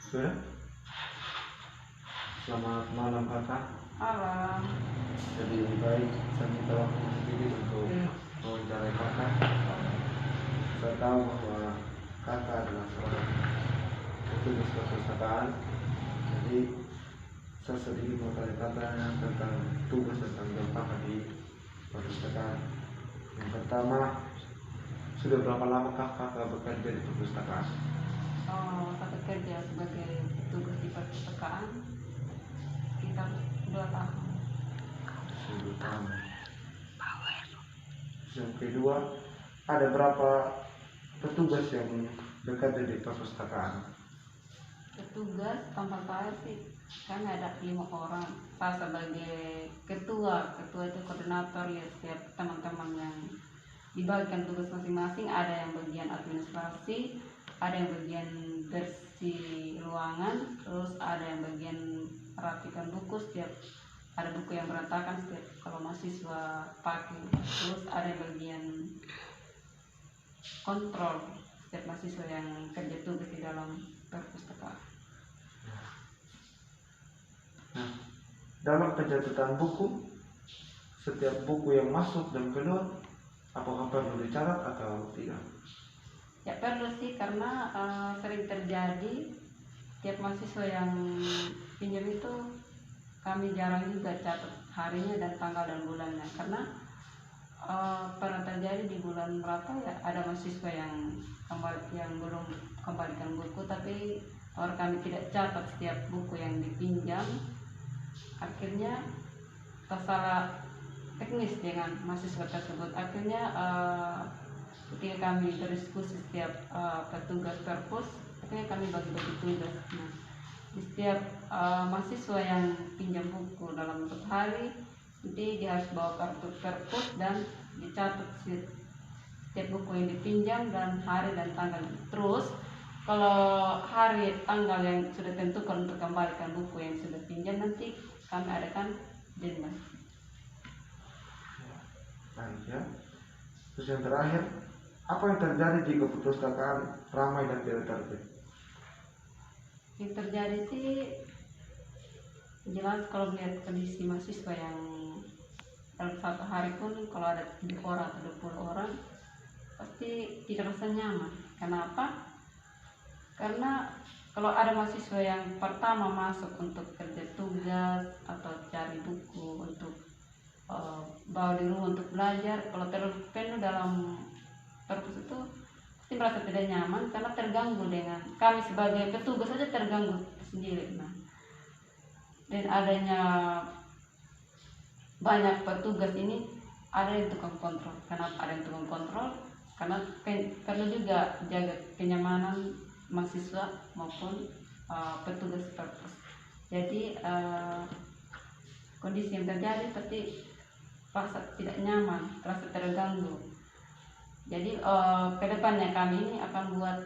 Sudah? Selamat malam kakak. Malam. Jadi baik, saya minta waktu sedikit untuk mewawancarai kakak. Saya tahu bahwa kakak adalah seorang petugas perpustakaan. Jadi saya sedikit mau tanya tentang tugas dan tanggung jawab kakak di perpustakaan. Yang pertama, sudah berapa lama kakak bekerja di perpustakaan? Saya bekerja sebagai petugas di perpustakaan sekitar 2 tahun. 2 tahun. Yang kedua, ada berapa petugas yang bekerja di perpustakaan? Petugas tempat saya sih kami ada 5 orang. Saya sebagai ketua itu koordinator ya, setiap teman-teman yang dibagikan tugas masing-masing. Ada yang bagian administrasi, ada yang bagian bersih ruangan, terus ada yang bagian merapikan buku setiap ada buku yang berantakan setiap kalau mahasiswa pakai, terus ada yang bagian kontrol setiap mahasiswa yang kerja tugas di dalam perpustakaan. Nah, dalam pencatatan buku, setiap buku yang masuk dan keluar, apakah perlu dicatat atau tidak? Ya perlu sih, karena sering terjadi tiap mahasiswa yang pinjam itu kami jarang juga catat harinya dan tanggal dan bulannya, karena pernah terjadi di bulan berapa ya, ada mahasiswa yang belum kembalikan buku, tapi orang kami tidak catat setiap buku yang dipinjam. Akhirnya tersalah teknis dengan mahasiswa tersebut. Akhirnya ketika kami berdiskusi setiap petugas perpus, akhirnya kami bagi-bagi tugas. Nah, di setiap mahasiswa yang pinjam buku dalam 1 hari, jadi dia harus bawa kartu perpus dan dicatat setiap buku yang dipinjam dan hari dan tanggal. Terus kalau hari tanggal yang sudah tentukan untuk kembalikan buku yang sudah pinjam, nanti kami adakan denda. Baik ya. Terus yang terakhir, apa yang terjadi jika perpustakaan ramai dan tidak tertib? Yang terjadi sih jelas, kalau melihat kondisi mahasiswa yang dalam 1 hari pun kalau ada 7 orang atau 20 orang pasti tidak rasa nyaman. Kenapa? Karena kalau ada mahasiswa yang pertama masuk untuk kerja tugas atau cari buku untuk bawa di rumah untuk belajar, kalau terlalu penuh dalam perpus itu pasti merasa tidak nyaman, karena terganggu dengan kami sebagai petugas saja terganggu sendiri. Nah, dan adanya banyak petugas ini, ada yang tukang kontrol. Kenapa ada yang tukang kontrol? Karena perlu juga jaga kenyamanan mahasiswa maupun petugas perpus. Jadi kondisi yang terjadi seperti rasa tidak nyaman, rasa terganggu. Jadi kedepannya kami ini akan buat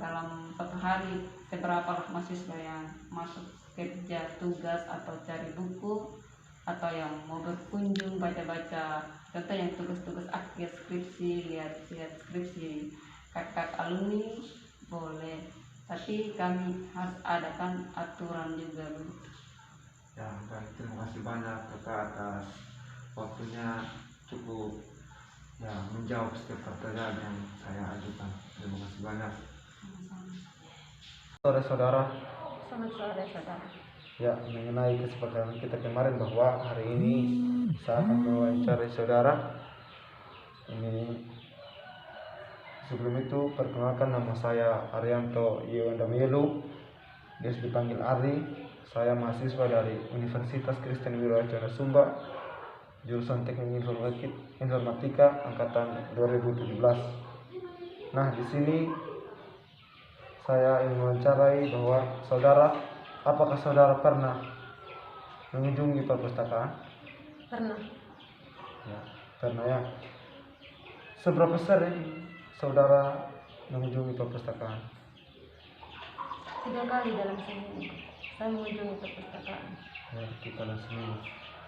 dalam 1 hari seberapa mahasiswa yang masuk kerja tugas atau cari buku, atau yang mau berkunjung baca-baca, contoh yang tugas-tugas akhir skripsi, lihat skripsi kakak alumni boleh, tapi kami harus adakan aturan juga. Ya, baik, terima kasih banyak kakak atas waktunya, cukup ya menjawab setiap pertanyaan yang saya ajukan. Terima kasih banyak. Saudara-saudara, Selamat sore saudara. ya, mengenai kesepakatan kita kemarin bahwa hari ini saya akan mewawancarai saudara. Ini sebelum itu perkenalkan, nama saya Arianto Yondamielu, biasa dipanggil Ari. Saya mahasiswa dari Universitas Kristen Wirajaya Sumba, jurusan Teknik Informatika angkatan 2017. Nah, di sini saya ingin mewawancarai bahwa saudara, apakah saudara pernah mengunjungi perpustakaan? Pernah. Ya, pernah ya. Seberapa sering saudara mengunjungi perpustakaan? 3 kali dalam seminggu saya mengunjungi perpustakaan. Ya, kita dalam seminggu.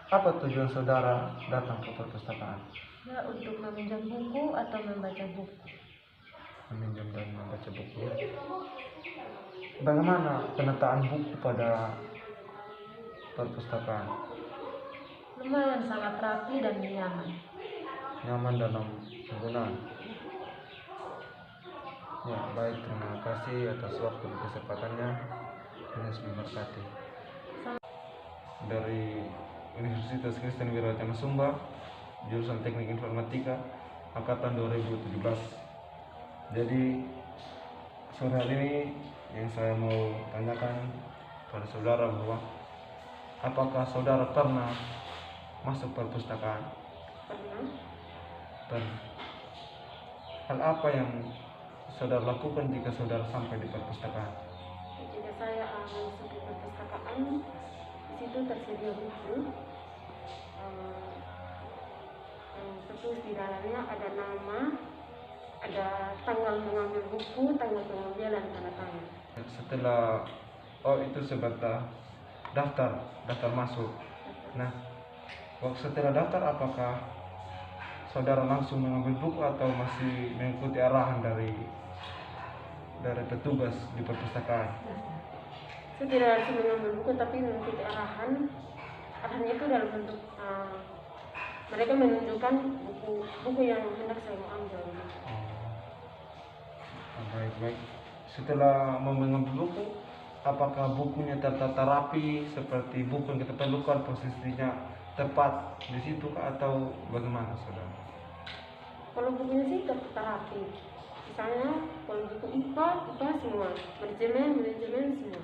Apa tujuan saudara datang ke perpustakaan? Ya, untuk meminjam buku atau membaca buku. Meminjam dan membaca buku. bagaimana penataan buku pada perpustakaan? Lumayan sangat rapi dan nyaman. Nyaman dalam penggunaan. Ya, baik, terima kasih atas waktu dan kesempatannya. Tuhan Yesus memberkati. Dari Universitas Kristen Wirajana Sumba, jurusan Teknik Informatika, angkatan 2017. Jadi sore hari ini yang saya mau tanyakan pada saudara bahwa apakah saudara pernah masuk perpustakaan? Pernah. Hal apa yang saudara lakukan jika saudara sampai di perpustakaan? Jika saya masuk ke perpustakaan, di situ tersedia buku. Terus di dalamnya ada nama, ada tanggal mengambil buku, tanggal pengambilan, tanda tangan. Setelah itu sebatas daftar masuk. Nah, waktu setelah daftar apakah saudara langsung mengambil buku atau masih mengikuti arahan dari petugas di perpustakaan? Saya tidak langsung mengambil buku, tapi mengikuti arahannya itu dalam bentuk mereka menunjukkan buku yang hendak saya mau ambil. Baik. Setelah mengambil buku, apakah bukunya tertata rapi seperti buku yang kita perlukan, posisinya tepat di situ atau bagaimana, saudara? Kalau bukunya sih tertata rapi. Misalnya kalau buku IPA semua, manajemen semua.